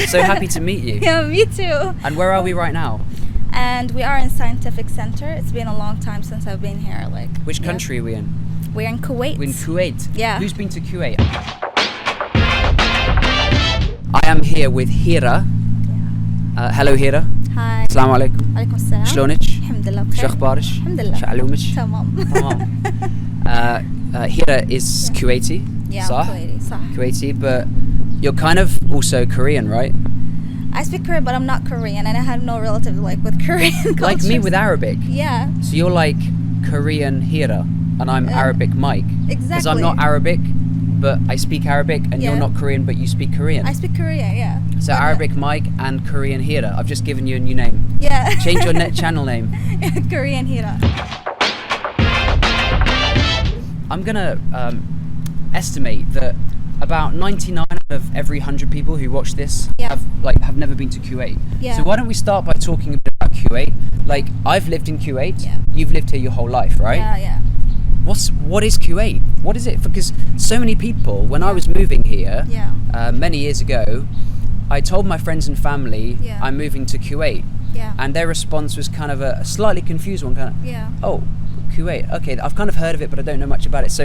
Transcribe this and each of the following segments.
So happy to meet you. Yeah, me too. And where are we right now? And we are in Scientific Center. It's been a long time since I've been here. Which country are we in? We're in Kuwait. We're in Kuwait. Yeah. Who's been to Kuwait? I am here with Heera. Yeah. Hello Heera. Hi. Assalamu alaikum. عليكم السلام. شلونك؟ الحمد لله بخير. شو أخبارك؟ الحمد لله. شو علومك؟ تمام. Heera is Kuwaiti. Yeah, صح? Kuwaiti. صح. Kuwaiti, but you're kind of also Korean, right? I speak Korean, but I'm not Korean, and I have no relatives with Korean cultures. Like me with Arabic. Yeah. So you're like Korean Heera, and I'm Arabic Mike. Exactly. Because I'm not Arabic, but I speak Arabic, and you're Yeah. not Korean, but you speak Korean. I speak Korean, yeah. So Arabic Mike and Korean Heera. I've just given you a new name. Yeah. Change your channel name. Korean Heera. I'm gonna estimate that about 99 out of every 100 people who watch this Yeah. have never been to Kuwait. Yeah. So why don't we start by talking a bit about Kuwait? Like, I've lived in Kuwait. Yeah. You've lived here your whole life, right? Yeah. What is Kuwait? What is it? Because so many people, when I was moving here Yeah. many years ago, I told my friends and family Yeah. I'm moving to Kuwait, Yeah. and their response was kind of a slightly confused one, kind of, Yeah. oh, Kuwait, okay, I've kind of heard of it, but I don't know much about it. So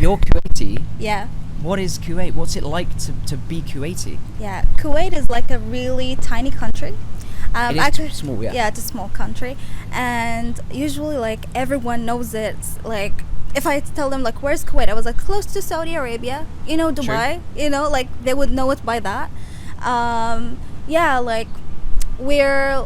you're Kuwaiti. Yeah. What is Kuwait? What's it like to be Kuwaiti? Yeah. Kuwait is like a really tiny country. It is actually, small, yeah. Yeah, it's a small country, and usually everyone knows it. If I tell them where's Kuwait, I was close to Saudi Arabia, Dubai, they would know it by that. We're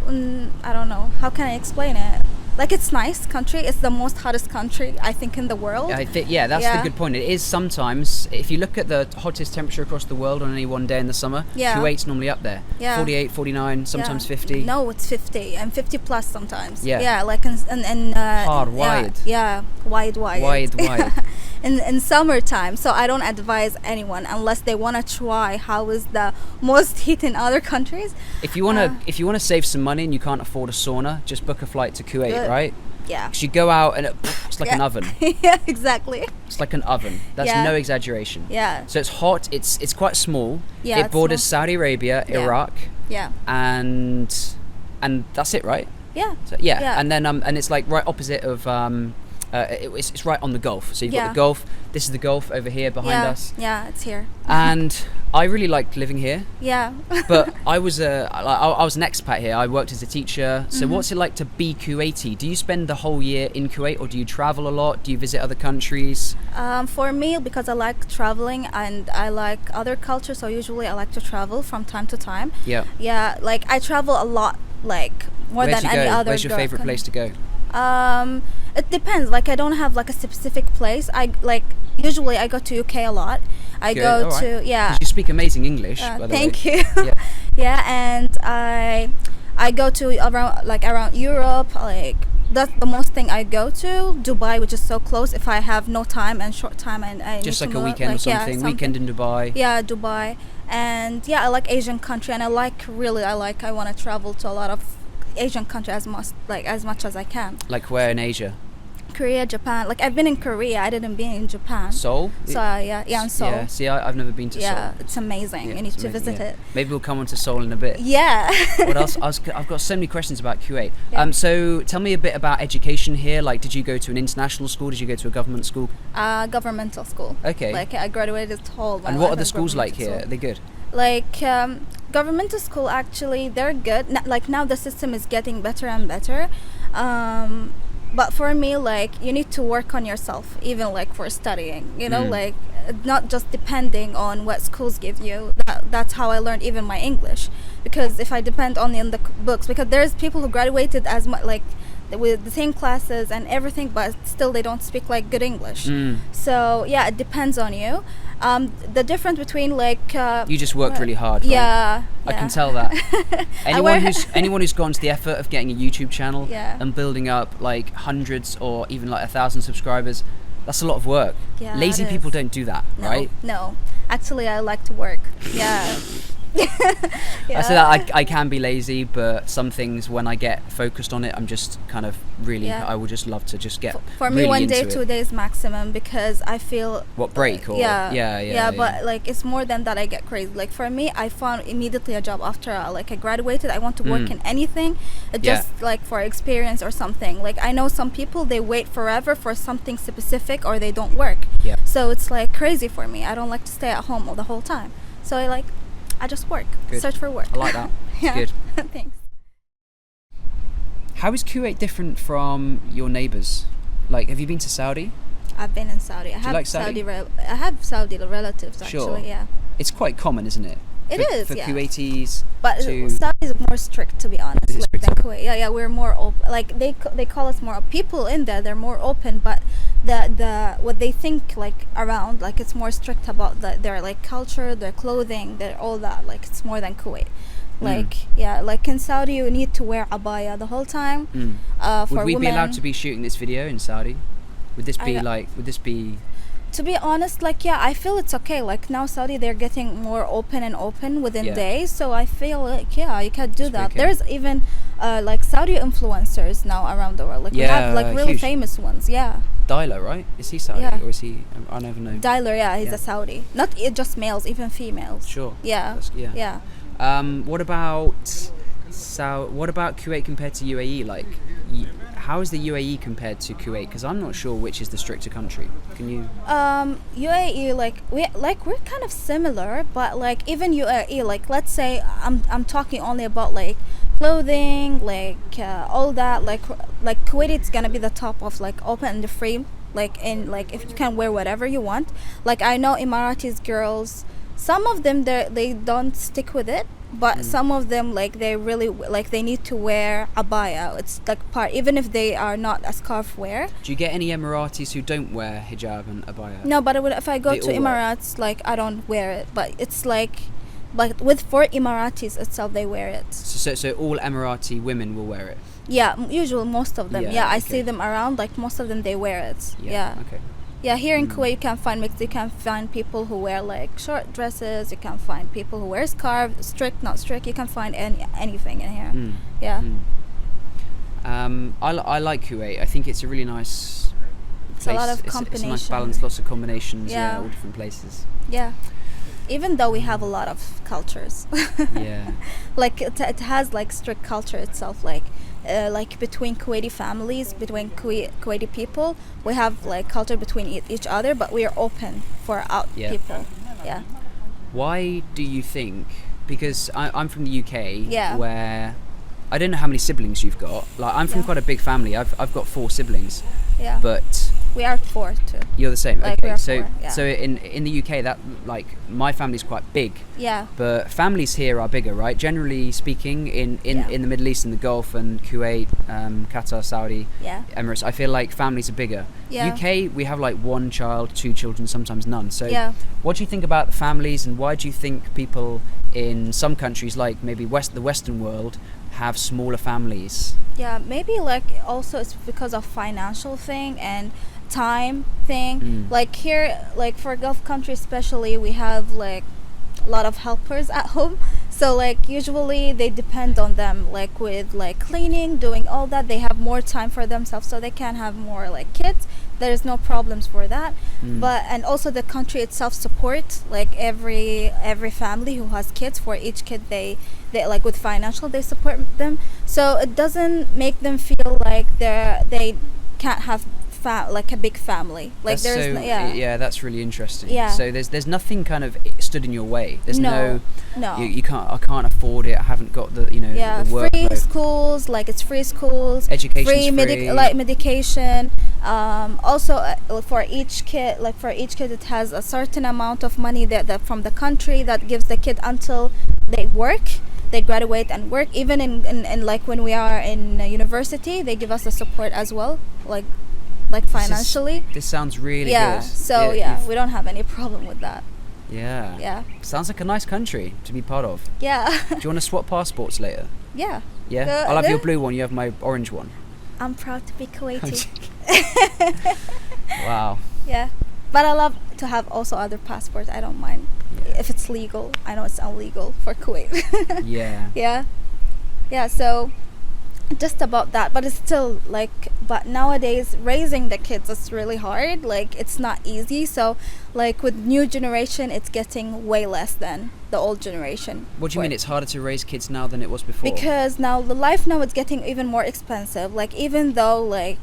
I don't know, how can I explain it? It's nice country. It's the most hottest country I think in the world. That's the good point. It is sometimes, if you look at the hottest temperature across the world on any one day in the summer, Kuwait's normally up there. Yeah. 48, 49, sometimes 50. No, it's 50 and 50 plus sometimes. Yeah. Yeah, Hard, wide. Yeah, wide. Wide. in summertime. So I don't advise anyone unless they want to try how is the most heat in other countries. If you want to save some money and you can't afford a sauna, just book a flight to Kuwait, right? Yeah. Because you go out and it's like an oven. Yeah, exactly. It's like an oven. That's no exaggeration. Yeah. So it's hot. It's quite small. Yeah. It borders Saudi Arabia, Yeah. Iraq, Yeah. and that's it, right? Yeah. So, yeah. And then and it's right opposite of it's right on the Gulf. So you've got the Gulf. This is the Gulf over here behind us. Yeah, it's here. And I really liked living here. Yeah. But I was an expat here. I worked as a teacher. So what's it like to be Kuwaiti? Do you spend the whole year in Kuwait, or do you travel a lot? Do you visit other countries? For me, because I like traveling and I like other cultures, so usually I like to travel from time to time. Yeah. Yeah, I travel a lot, more Where than do you any go? other. Where's your favorite place to go? It depends. I don't have a specific place. Usually I go to UK a lot. I Good, go all right. to 'Cause you speak amazing English, by the way. thank you. Yeah. Yeah, and I go to around Europe. That's the most thing I go to. Dubai, which is so close. If I have no time and short time, and I Just need like to a move, weekend or something. Weekend in Dubai. Yeah, Dubai, and I like Asian country, and I want to travel to a lot of Asian country as much as I can. Like where in Asia? Korea, Japan. I've been in Korea. I didn't been in Japan. Seoul? So in Seoul. Yeah. See, I've never been to Seoul. Yeah, it's amazing. Yeah, you need it's to amazing, visit it. Maybe we'll come on to Seoul in a bit. Yeah. What else? I've got so many questions about Kuwait. Yeah. So tell me a bit about education here. Did you go to an international school? Did you go to a government school? Governmental school. Okay. I graduated whole. And what are the schools like here? Are they good? Governmental school, actually they're good. Now the system is getting better and better. But for me, you need to work on yourself, even for studying, not just depending on what schools give you. That's how I learned even my English, because if I depend only on the books, because there's people who graduated as much with the same classes and everything, but still they don't speak good English. So it depends on you. The difference between you just worked really hard, right? Yeah, I can tell that. anyone who's gone to the effort of getting a YouTube channel and building up hundreds or even 1,000 subscribers, that's a lot of work. Yeah, Lazy people don't do that, right? No, actually I like to work. Yeah. I say that I can be lazy, but some things when I get focused on it, I'm just kind of really. I would just love to just get. For me, really 1 day, into 2 it. days maximum, because I feel. What, break or yeah. But like it's more than that. I get crazy. Like for me, I found immediately a job after I graduated. I want to work in anything, just like for experience or something. Like I know some people, they wait forever for something specific or they don't work. Yeah. So it's like crazy for me. I don't like to stay at home all the whole time. So I just work. Good. Search for work. I like that. It's good. Thanks. How is Kuwait different from your neighbours? Like, have you been to Saudi? I've been in Saudi. I have Saudi relatives actually. Sure. Yeah. It's quite common, isn't it? It is, for yeah. Kuwaitis. But to Saudi is more strict, to be honest, Is it than stricter? Kuwait. Yeah, we're more open. Like they call us more people in there. They're more open, but the what they think like around, like it's more strict about their like culture, their clothing, their all that. Like it's more than Kuwait. Like like in Saudi, you need to wear abaya the whole time. For Would we women, be allowed to be shooting this video in Saudi? Would this be to be honest, like I feel it's okay. Like now Saudi, they're getting more open within days, so I feel like you can do that. Okay. There's even like Saudi influencers now around the world. Like we have like really huge. famous ones. Yeah. Dyla, right? Is he Saudi or is he? I never know. Dyler, he's a Saudi. Not just males, even females. Sure. Yeah. Yeah. What about Kuwait compared to UAE? Like, how is the UAE compared to Kuwait? Because I'm not sure which is the stricter country. Can you? UAE, we're kind of similar, but like even UAE, like let's say I'm talking only about like clothing, like all that. Like Kuwait, it's gonna be the top of like open and free. Like in like if you can wear whatever you want. Like I know Emiratis girls. Some of them they don't stick with it, but some of them like they really like they need to wear abaya. It's like part, even if they are not a scarf wear. Do you get any Emiratis who don't wear hijab and abaya? No, but if I go to Emirates, like I don't wear it, but it's like for Emiratis itself, they wear it. So all Emirati women will wear it. Yeah, most of them. I see okay. them around. Like most of them, they wear it. Yeah. Okay. Yeah, here in Kuwait you can find mixed. You can find people who wear like short dresses. You can find people who wear scarves, strict, not strict. You can find anything in here. Yeah. I like Kuwait. I think it's a really nice place. It's a lot of It's combinations. a nice balance, lots of combinations. Yeah. All different places. Yeah. Even though we have a lot of cultures. Yeah. Like it has like strict culture itself. Like between Kuwaiti families, between Kuwaiti people, we have like culture between each other, but we are open for out people. Yeah. Why do you think? Because I'm from the UK, where I don't know how many siblings you've got. Like I'm from quite a big family. I've got 4 siblings. Yeah. But we are 4 too. You're the same. Like, okay. So 4, so in the UK, that like my family's quite big. Yeah. But families here are bigger, right? Generally speaking, in the Middle East and the Gulf and Kuwait, Qatar, Saudi, Emirates, I feel like families are bigger. Yeah. UK, we have like 1 child, 2 children, sometimes none. So what do you think about the families, and why do you think people in some countries, like maybe the Western world, have smaller families? Yeah, maybe like also it's because of financial thing and time thing. Like here, like for Gulf countries especially, we have like a lot of helpers at home, so like usually they depend on them, like with like cleaning, doing all that. They have more time for themselves, so they can have more like kids. There's no problems for that. But and also the country itself support like every family who has kids. For each kid they like with financial they support them, so it doesn't make them feel like they can't have like a big family. Like that's really interesting. Yeah. So there's nothing kind of stood in your way. There's no. You can't. I can't afford it. I haven't got the the free workload. schools. Like it's free schools. Education's free. Like medication. Also for each kid, it has a certain amount of money that from the country that gives the kid until they work. They graduate and work. Even in like when we are in university, they give us the support as well. Like financially. This sounds really good. So we don't have any problem with that. Yeah. Yeah. Sounds like a nice country to be part of. Yeah. Do you want to swap passports later? Yeah. Yeah. I'll have your blue one. You have my orange one. I'm proud to be Kuwaiti. Wow. Yeah. But I love to have also other passports. I don't mind. if it's legal. I know it's illegal for Kuwait. Yeah. Yeah, so just about that, but it's still like, but nowadays raising the kids is really hard, like it's not easy. So like with new generation, it's getting way less than the old generation. What do you mean it's harder to raise kids now than it was before? Because now the life now is getting even more expensive, like even though like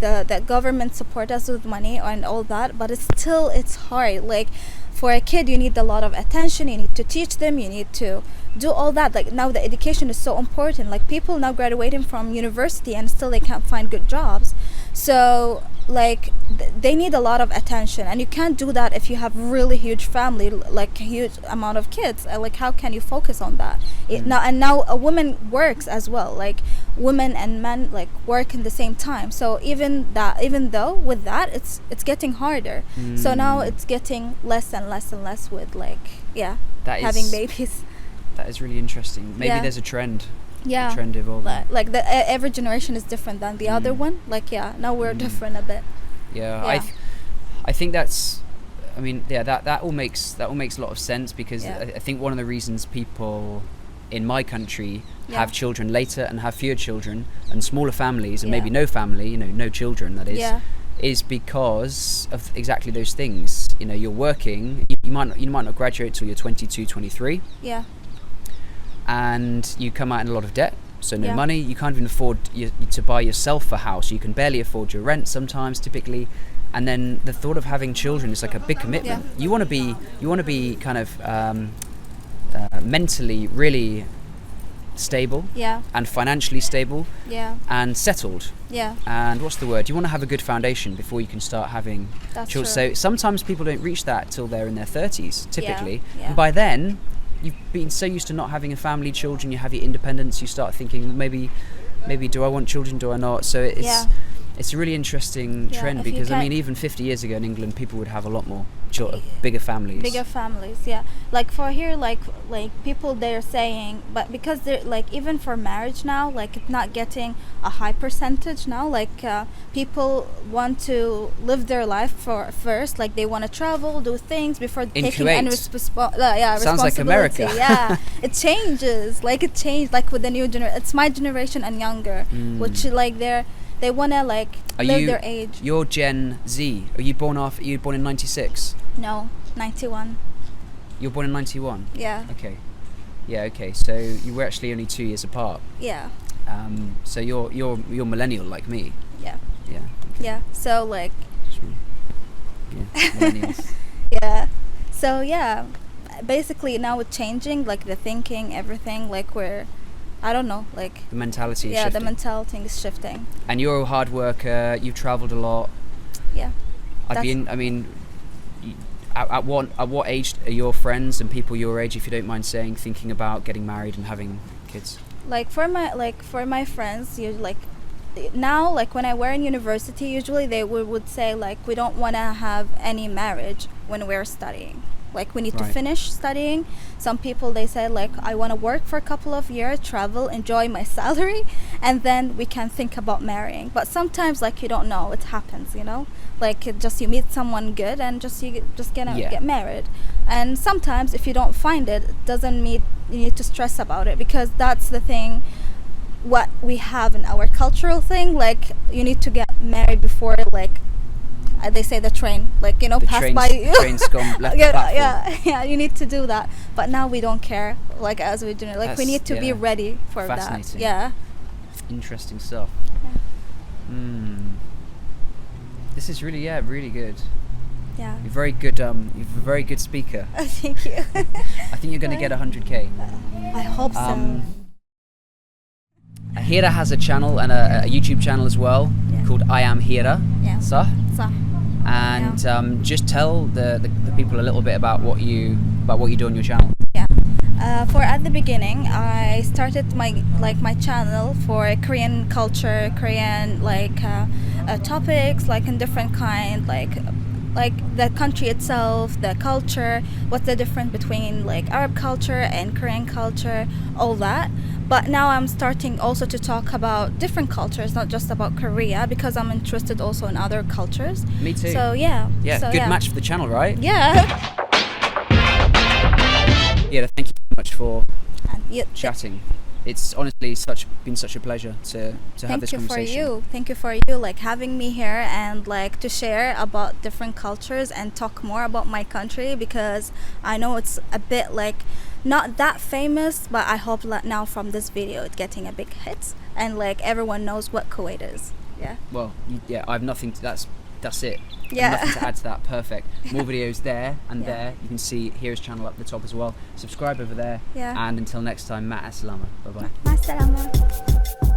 the government support us with money and all that, but it's hard. Like for a kid, you need a lot of attention, you need to teach them, you need to do all that. Like now the education is so important, like people now graduating from university and still they can't find good jobs. So like they need a lot of attention, and you can't do that if you have really huge family, like a huge amount of kids. Like how can you focus on that? Now a woman works as well, like women and men like work in the same time. So even though with that it's getting harder. So now it's getting less and less and less with like having babies. That is really interesting. Maybe there's a trend. Yeah, a trend evolving. Like every generation is different than the other one. Like now we're different a bit. I think that's, I mean, that all makes a lot of sense, because I think one of the reasons people in my country have children later and have fewer children and smaller families and maybe no family, no children, that is because of exactly those things. You're working, you might not graduate till you're 22, 23. Yeah. And you come out in a lot of debt, so no money. You can't even afford to buy yourself a house. You can barely afford your rent sometimes, typically. And then the thought of having children is like a big commitment. You want to be kind of mentally really stable, and financially stable, and settled. And what's the word? You want to have a good foundation before you can start having children. So sometimes people don't reach that till they're in their 30s, typically. And by then, you've been so used to not having a family, children, you have your independence, you start thinking, maybe do I want children, do I not? So it's a really interesting trend, because I mean, even 50 years ago in England, people would have a lot more bigger families. Like for here, like people, they're saying, but because they're like, even for marriage now, like it's not getting a high percentage now. Like people want to live their life first, like they want to travel, do things before in taking Kuwait. any responsibility. Sounds like America. It changed like with the new generation. It's my generation and younger, which like they want to like live their age. You're Gen Z. Are you born in 96? No, 91. You're born in 91? Yeah. Okay. Yeah, okay. So you were actually only 2 years apart. Yeah. So you're millennial like me. Yeah. Yeah. Okay. Yeah. So like millennials. Yeah. So basically now it's changing, like the thinking, everything, like I don't know, like the mentality is shifting. The mentality is shifting. And you're a hard worker, you've travelled a lot. Yeah. At what age are your friends and people your age, if you don't mind saying, thinking about getting married and having kids? Like for my friends, you like now, like when I were in university, usually they would say like, we don't want to have any marriage when we're studying. Like we need to finish studying. Some people, they say like, I want to work for a couple of years, travel, enjoy my salary, and then we can think about marrying. But sometimes like you don't know, it happens, like you meet someone good and you get married. And sometimes if you don't find it, doesn't mean you need to stress about it, because that's the thing what we have in our cultural thing, like you need to get married before like they say the train, like pass by you. The train's gone left the platform. Yeah, you need to do that. But now we don't care, like as we do, like we need to be ready for that. Yeah. Interesting stuff. This is really good. Yeah. You're very good. You're a very good speaker. Thank you. I think you're going to get 100K. I hope so. Heera has a channel and a YouTube channel as well called I Am Heera. Yeah. Sah. And just tell the people a little bit about what you do on your channel. Yeah. For at the beginning, I started my channel for Korean culture, Korean topics, like in different kind, like the country itself, the culture, what's the difference between like Arab culture and Korean culture, all that. But now I'm starting also to talk about different cultures, not just about Korea, because I'm interested also in other cultures. Me too. So yeah. Yeah, good match for the channel, right? Yeah. Yeah, thank you so much for And chatting. It's honestly been such a pleasure to have this conversation. Thank you for you like having me here and like to share about different cultures and talk more about my country, because I know it's a bit like not that famous, but I hope that now from this video it's getting a big hit and like everyone knows what Kuwait is. Yeah. Well, yeah, I have nothing to, that's it. Yeah. Nothing to add to that. Perfect. More videos there and Yeah. there. You can see Heera's channel up the top as well. Subscribe over there. Yeah. And until next time, Ma'a salama. Bye bye. Ma salama.